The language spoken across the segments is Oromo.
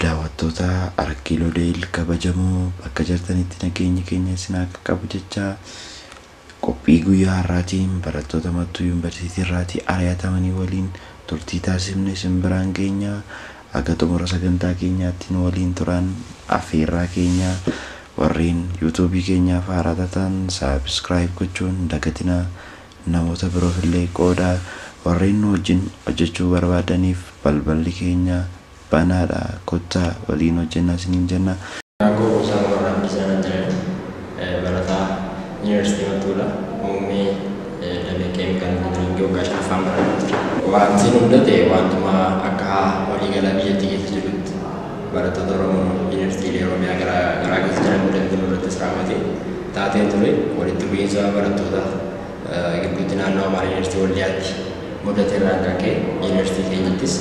daawwattoota Arkiiloo Deel kabajamoo bakka jirtanitti nageenya keenya isin akka qabu jecha qophii guyyaa har'aatiin barattoota Mattuu Yuunivarsiitii irraatii ari'atamanii waliin turtii taasifne isin biraan keenya akka xumura sagantaa keenyaatti waliin turan affeerraa keenya warreen YouTube keenyaaf haaraa taatan subscribe gochuun dagatina namoota biroof illee qooda warreen wajjin hojjechuu barbaadaniif balballi keenya banaadha kottaa waliin hojjennaa isiniin jenna. Aku sama orang di sana jalan berata University Matula muummee damee keemikaala injiinaringii waggaa shanaffaan barachaa jira. Wanti hundate wantuma akka waliigala biyyattii keessa jirutti barattoota Oromoo Yuunivarsiitii Oromiyaa garaa keessa jiran mudannoo irratti raawwate taatee ture walitti bu'iinsa barattoota gidduutti naannoo Amaaraa Yuunivarsiitii Waldiyaatti mudate irraa kan ka'e Yuunivarsiitii keenyattis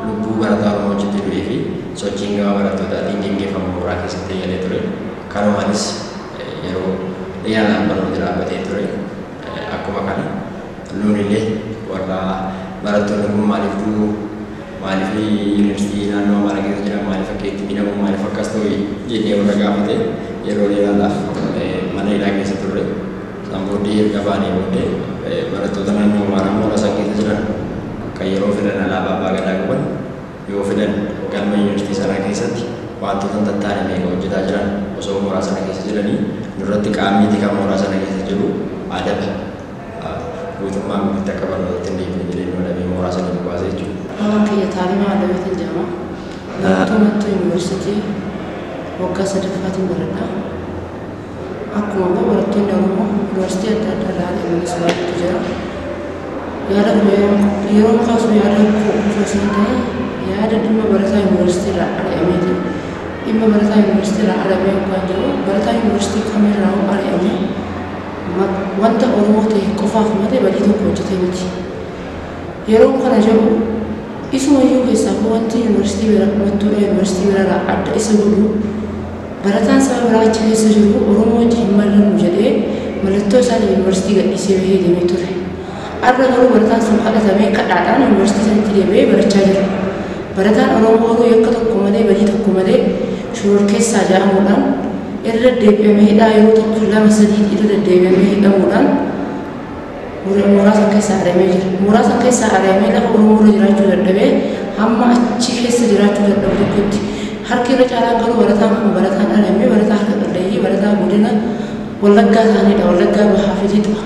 lubbuu barataa Oromoo hojjetti du'ee fi sochiin gama barattootaan gaggeeffamu mooraa keessatti eegalee ture. Kanumaanis yeroo dhiyaanaan barnoota dhaabbatee ture. Akkuma kana nuunillee warra barattoonni kun maaliif Yuunivarsiitii naannoo Amaaraa keessa jiran maaliif akka itti hidhamu maaliif akkas ta'e jennee warra gaafate yeroo dheeraadhaaf mana hidhaa keessa turre. Isaan booddee erga baanee booddee barattoota naannoo Amaaraa mooraa isaan keessa jiran kan yeroo fidan alaabaa abbaa gadaa qaban yoo fidan galma Yuunivarsiitii sanaa keessatti wantoota tattaanamee hojjetaa jiran osoo mooraa sana keessa jiranii nurratti qaamni kan mooraa sana keessa jiru adaba guutummaa guutuutti akka barnootatti hin deebine jedhanii adabee mooraa sana baasee jechuudha. Waan kiyya taalimaa adabeetiin jedhama. Mattuu Yuunivarsiitii waggaa sadaffaatiin baradha. Akkuma barattoonni Oromoo Yuunivarsiitii adda addaa irraa deemanis baay'eetu jira. Yaada yeroo kaasu yaada kuusaa ta'e yaada dhimma barataa Yuunivarsiitii irraa ari'ameeti. Dhimma barataa Yuunivarsiitii irraa ari'amee yookaan jiru barataa Yuunivarsiitii kamirraa ari'amee wanta Oromoo ta'e qofaaf malee badii tokko hojjetee miti. Yeroo kana jiru isumayyuu keessaa wanti Mattuudha Yuunivarsiitii biraarraa adda isa godhu barataan saba biraa achi keessa jiru Oromoo wajjin hin mallamu jedhee mallattoo isaan Yuunivarsiitii gadhiisee bahee deemee ture. Arra garuu barataan sun kadhatamee kadhaadhaan Yuunivarsiitii sanitti deebi'ee barachaa jira. Barataan Oromoo garuu yakka tokko malee badii tokko malee shororkeessaa jedhamuudhaan irra deddeebi'amee hidhaa yeroo tokko lama sadii irra deddeebi'amee hidhamuudhaan mooraa san keessaa ari'amee jira. Mooraa san keessaa ari'amee lafa Oromoo irra jiraachuu dadhabee hamma achi keessa jiraachuu dadhabu tokkotti harki irra caalaan garuu barataan kun barataan ari'amee barataa harka qalleeyyii barataa godina Wallaggaa ta'anidha. Wallaggaa bahaa fi lixaa.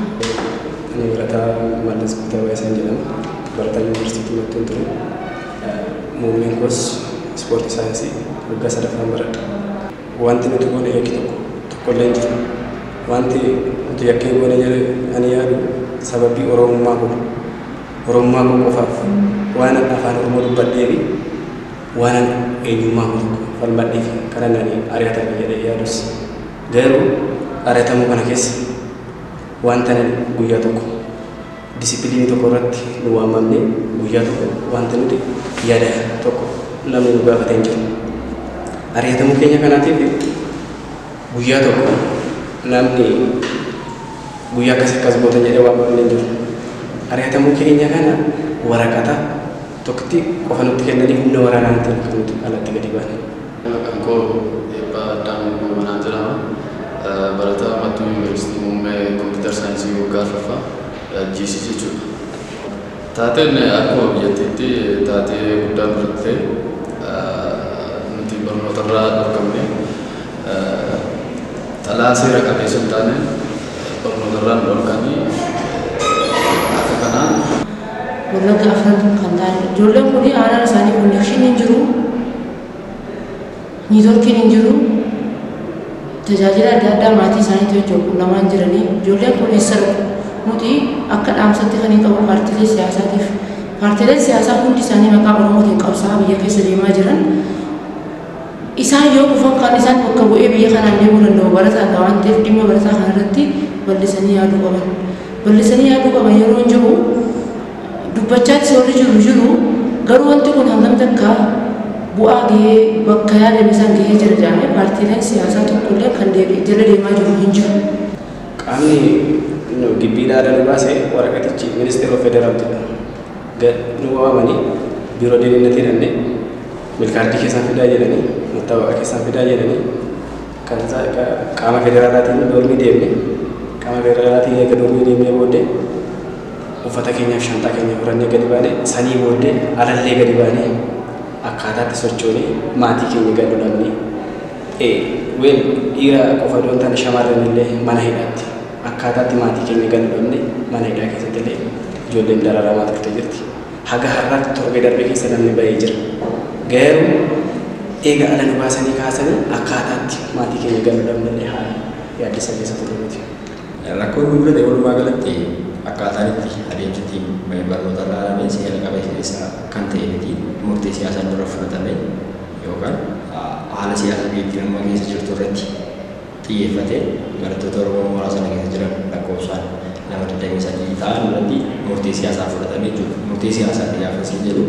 Barataa Mallas Kutaa Waayisan jedhama. Barataa Yuunivarsiitii Mattuu ture. Muummeen koos ispoortii saayinsii waggaa sadaffaan baradha. Wanti nuti goone yakki tokkollee hin jiru. Wanti nuti yakkee goone jedhee ani yaadu sababii Oromummaa koo qofaaf waan afaan Oromoo dubbadhee fi waan eenyummaa koo tokko falmadhee fi karaa nani ari'atame jedhee yaadus. Garuu ari'atamuu kana keessa wanta guyyaa tokko disipiliinii tokko irratti nu waamamne guyyaa tokko wanta nuti yaada tokko namni nu gaafatee hin jiru. Ari'atamuu keenya kanaatiif guyyaa tokko namni guyyaa akkas gootan jedhee waamamne hin jiru. Ari'atamuu keenya kana waraqata tokkotti qofa nutti kennanii humna waraanaatiin kan nuti alatti gadi baane. Maqaan koo Eebbaa Addaamuu Uumanaan jedhama. Barataa Mattuu Yuunivarsiitii muummee kompiitar saayinsii waggaa arfaffaa GC jechuudha. Taateen akkuma biyyattiitti taatee guddaa turte nuti barnoota irraa argamne xalaa seera qabeessa hin taane barnoota irraa nu arganii akka kanaan. Wallaggaa afran kan ta'an ijoolleen kun aanaan isaanii konnekshiin hin jiru, niitoorkiin hin jiru. Tajaajila adda addaa maatii isaaniitti hojii quunnamaan jiranii ijoolleen kun eessa dhufu nuti akka dhaamsatti kan hin qabu paartiilee siyaasaatiif. Paartiileen siyaasaa hundi isaanii maqaa Oromootiin qabsaa biyya keessa deemaa jiran isaan yoo dhufan kan isaan bakka bu'ee biyya kanaan deemuu danda'u barataadha waan ta'eef dhimma barataa kanarratti bal'isanii yaaduu qaban. Bal'isanii yaaduu qaban yeroo hin jiru dubbachaatti warri jiru garuu wanti kun hangam takka bu'aa gahee bakka yaadame isaan gahee jira jedhamee paartiileen siyaasaa tokkollee kan jala deemaa jiru hin jiru. Qaamni gibbiidhaa nu baase waraqatichi ministeera federaal jedhama. Nu waamanii biiroo deemnee milkaardii keessaan fidaa jedhanii mattaawaqaa keessaan fidaa jedhanii kan qaama federaalaatiin dormii deemne qaama federaalaatiin eega dormii deemnee booddee uffata keenyaaf shantaa keenya furannee gadi baane sanii booddee alallee gadi baane akkaataatti sochoonee maatii keenya gadi dhabne ween dhiira qofa doon ta'an shamarran illee mana hidhaatti akkaataatti maatii keenya gadi dhabne mana hidhaa keessatti illee ijoolleen dararamaa turte jirti. Haga har'aatti torbee darbe keessa namni ba'ee jira. Garuu eega ala nu baasanii kaasanii akkaataatti maatii keenya gadi dhabne illee haala yaaddessa keessa turre miti. Rakkoon nu mudate walumaa galatti akkaataan itti adeemsitti barnoota irraa dhabee seera qabeessa kan ta'e miti murtee siyaasaan dura fudhatame yookaan haala siyaasa biyyattii amma keessa jirtu irratti xiyyeeffatee barattoota Oromoo mooraa sana keessa jiran lakkoofsaan nama 23 ta'an irratti murtee siyaasaa fudhatamee jiru. Murtee siyaasaa xiyyaafasii jedhu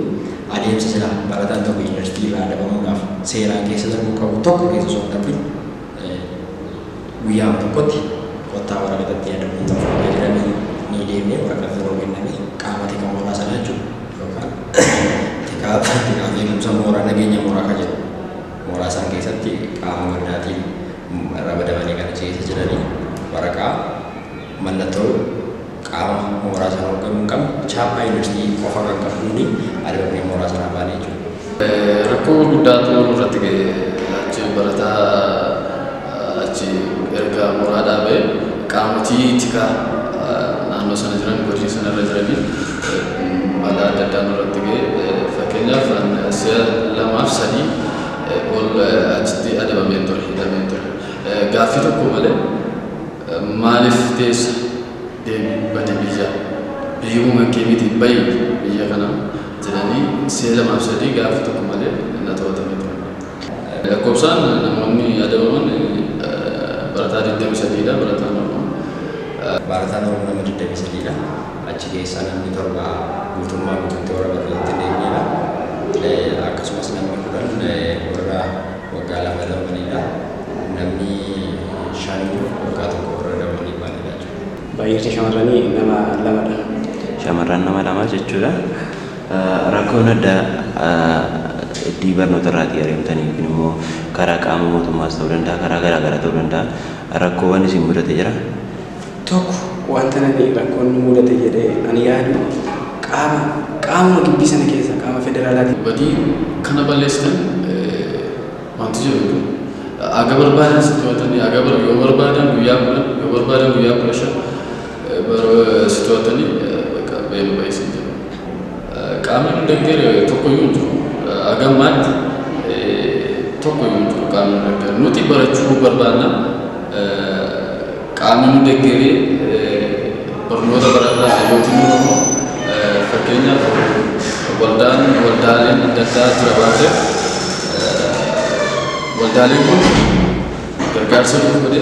adeemsa sila barataan tokko yuunivarsiitii irraa adabamuudhaaf seeraan keessa darbuu qabu tokko keessa osoo hin darbin guyyaa tokkotti kottaa waraqatatti adabamuun ta'uu jedhanii ni deemnee waraqata yeroo kenname qaama tika mooraa sanaa jechuudha yookaan tika beekumsa mooraa nageenya mooraa kan jedhu mooraa isaan keessatti qaama waldaatiin ramadamanii kan keessa jiranii waraqaa mallattoo qaama mooraa sana hoogganuu hin qabne chaappaa yuunivarsiitii qofa kan qabuuni adabamee mooraa sanaa baanee jiru. Rakkoo guddaatu irratti ga'e achi barataa achi erga mooraa dhaabee qaamotii tikaa naannoo sana jiran godina sana irra jiranii balaa adda addaan irratti ga'e fakkeenyaaf si'a 2-3 ol achitti adabamee ture hidhamee ture. Gaaffii tokko malee maaliif teessa deemi bade biyyuma keemiti bayi biyya kana jedhanii si'a 2-3 gaaffii tokko malee na to'atamee ture. Lakkoofsaan namoonni adabaman barataa 23dha barataan Oromoo. Barataan Oromoo nama 23dha. Achi keessaa namni 7 guutummaa guutuutti warra barnootatti deemnedha. Akkasumas namni 10 warra waggaa 2 dabalanidha. Namni 5 waggaa 1 warra dabalanii baanedha jechuudha. Baay'ee shamarranii nama 2dha. Shamarran nama 2 jechuudha. Rakkoon addaa iddii barnoota irraatii adeemtanii yookiin immoo karaa qaama mootummaas ta'uu danda'a karaa garaagaraa ta'uu danda'a rakkoowwan isin mudate jira. Tokko wanta nani rakkoon mudate jedhee ani yaadu qaama gibbii sana keessa qaama federaalaati. Badii kana balleessitan wanti jiru aga barbaadan si to'atanii yoo barbaadan guyyaa 10 yoo barbaadan guyyaa 15 si to'atanii beelu baay'isin jiru. Qaamni nu deggere tokkoyyuu jiru. Agammaatti tokkoyyuu jiru qaamni nu deggere. Nuti barachuu barbaadna qaamni nu deggere barnoota baradhaa yookiin immoo fakkeenyaaf waldaaleen adda addaa jira baatee waldaaleen kun gargaarsa nuuf godhe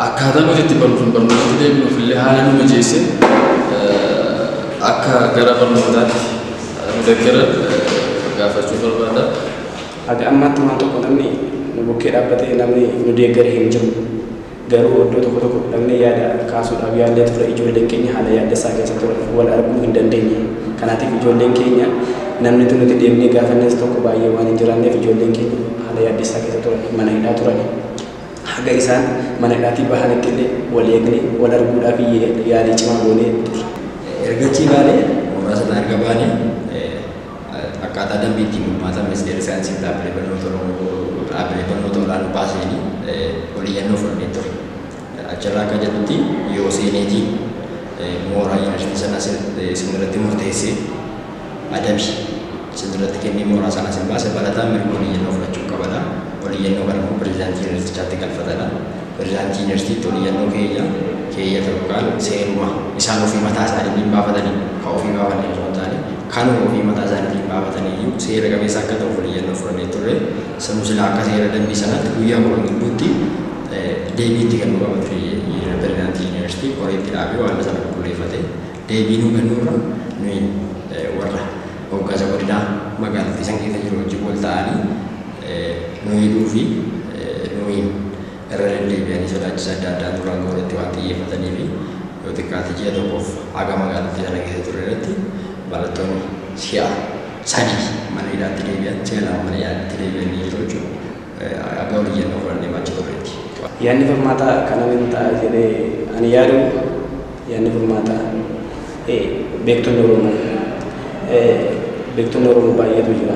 akkaataa nuti itti barnootatti deebinuuf illee haala nu mijeesse akka gara barnootaatti nu deggeran gaafachuu barbaada. Haga ammaatti waan tokko namni nu bukkee dhaabbatee namni nu deeggare hin jiru. Garuu iddoo tokko namni yaada kaasuudhaaf yaallee ture ijoolleen keenya haala yaaddessaa keessa turan wal arguu hin dandeenye. Kanaatiif ijoolleen keenya namni nuti deemnee gaafannes tokko baay'ee waan hin jiraanneef ijoolleen keenya haala yaaddessaa keessa turan mana hidhaa turan. Haga isaan mana hidhaatii bahanitti illee wal eegne wal arguudhaaf yaalii cimaa goonee ture. Ergachi baanee mooraa sana erga baanee akkaataa dambiitti uummata ministeera saayinsii dhaabbilee barnoota olaanoo baasanii waliyyannoo fudhannee ture. Achirraa akka jedhutti yoo seeneetiin mooraa yuunivarsiitii sana sirnirratti murteessee adabi sirnirratti kennee mooraa sana sin baase barataan mirga waliyyannoo fudhachuu qabadha. Waliyyannoo kana immoo pirezidaantii yuunivarsiitichaatti galfatadha. Pirezidaantii yuunivarsiitiitti waliyyannoo keeyyata yookaan seeruma isaan ofii mataa isaanii baafatanii kan ofii baafannee osoo hin taane kan ofii mataa isaanii baafatanii seera qabeessa akka ta'u waliyyannoo fudhannee turre sanuu silaa akka seera dambii sanatti guyyaa 10 gidduutti deebiitti kennuu qaba ture pirezidaantii yuunivarsiitii qoreetti dhaabee waan sana qulqulleeffate deebii nuu kennuurra nuyi warra hoggansa godinaa magaalattii san keessa jiru wajjin wal ta'anii nuyi dhuufi nuyi irra deddeebi'anii sodaachisa adda addaa duraan goorratti waan xiyyeeffatanii fi yoo xiqqaate ji'a tokkoof haga magaalattii sana keessa ture irratti barattoonni si'a sadii mana hidhaatti deebi'an seeraa mana hidhaatti deebi'an ni jiru jechuudha. Akka walii jennuu fudhannee machi turreetti. Yaadni furmaataa kanamiin ta'a jedhee ani yaadu yaadni furmaataa beektonni Oromoo baay'eetu jira.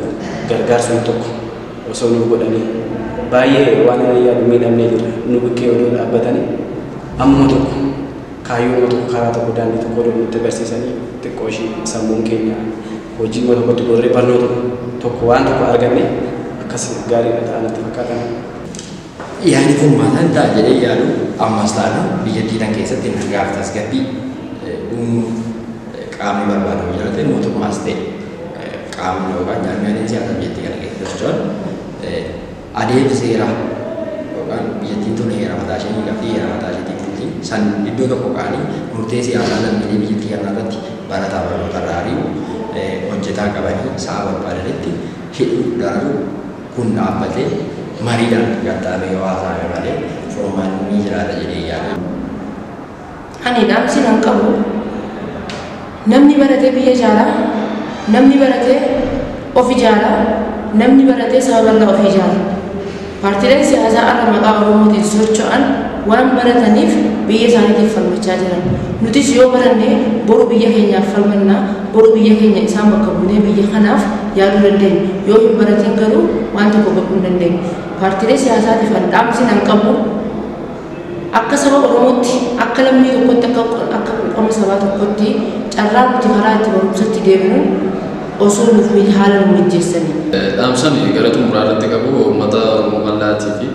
Gargaarsuun tokko osoo nuuf godhanii baay'ee waan yaadu miidhamnee jira. Nu bukkee oduu dhaabbatanii ammuma tokko kaayyoo tokko karaa tokko daandii tokko oduu nutti barsiisanii xiqqoo ishii sammuun keenya hojii tokkotti gorree barnoota tokko waan tokko arganne akkas gaariidha ta'anitti fakkaatan. Yaadni furmaataan ta'a jedhee yaadu ammas taana biyyattii tan keessatti nagaa fi tasgabbii uumuu qaamni barbaadu jiraate mootummaas ta'e qaamni yookaan jaarmiyaaleen siyaasaa biyyattii kana keessa socho'an adeemsa seeraa yookaan biyyattiin tun heera mataa ishee qabdi heera mataa isheetiin bulti san iddoo tokko qaanii murtee siyaasaa lammiilee biyyattii kanaa irratti barataa barnoota irraa ari'u hojjetaa qabanii sa'a barbaadanitti hidhuu dararuu kun dhaabbatee mariidhaan gattaamee hawaasaa malee furmaan ni jiraata jedhee yaada. Ani dhaamsi nan qabu namni baratee biyya jaalaa, namni baratee of ijaaraa, namni baratee saba bal'aa of ijaara. Paartiileen siyaasaa ala maqaa Oromootiin socho'an waan barataniif biyya isaaniitiif falmachaa jiran. Nutis yoo baranne boru biyya keenyaaf falmannaa, boru biyya keenya isaan bakka buunee biyya kanaaf yaaduu dandeenya. Yoo hin baratin garuu waan tokko godhuu hin dandeenyu. Paartiilee siyaasaatiif dhaamsi nan qabu akka saba Oromootti, akka lammii tokkotti, akka qoma sabaa tokkotti carraa nuti karaa itti barumsatti deemnu osoo nuuf haala nu mijeessanii. Dhaamsan gara xumuraa irratti qabu uummata Oromoo bal'aatii fi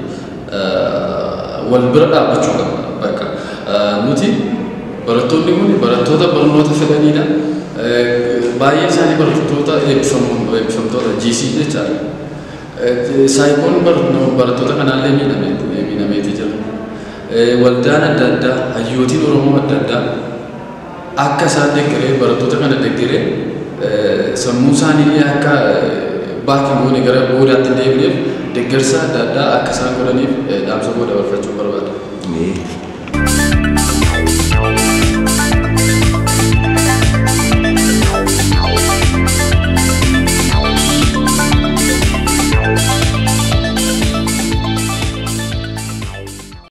wal bira dhaabbachuu qaba. Bakka nuti barattoonni kun barattoota barnoota fedhanidha. Baay'ee isaanii barattoota eebbifamtoota GC jechaadha. Saayikoon barattoota kanaallee miidhameeti jira. Waldaan adda addaa, hayyootiin Oromoo adda addaa akka isaan deeggaree barattoota kana deeggaree sammuu isaanii akka baakin goone gara boodaatti deebineef deeggarsa adda addaa akka isaan godhaniif dhaamsa booda barfachuu barbaada.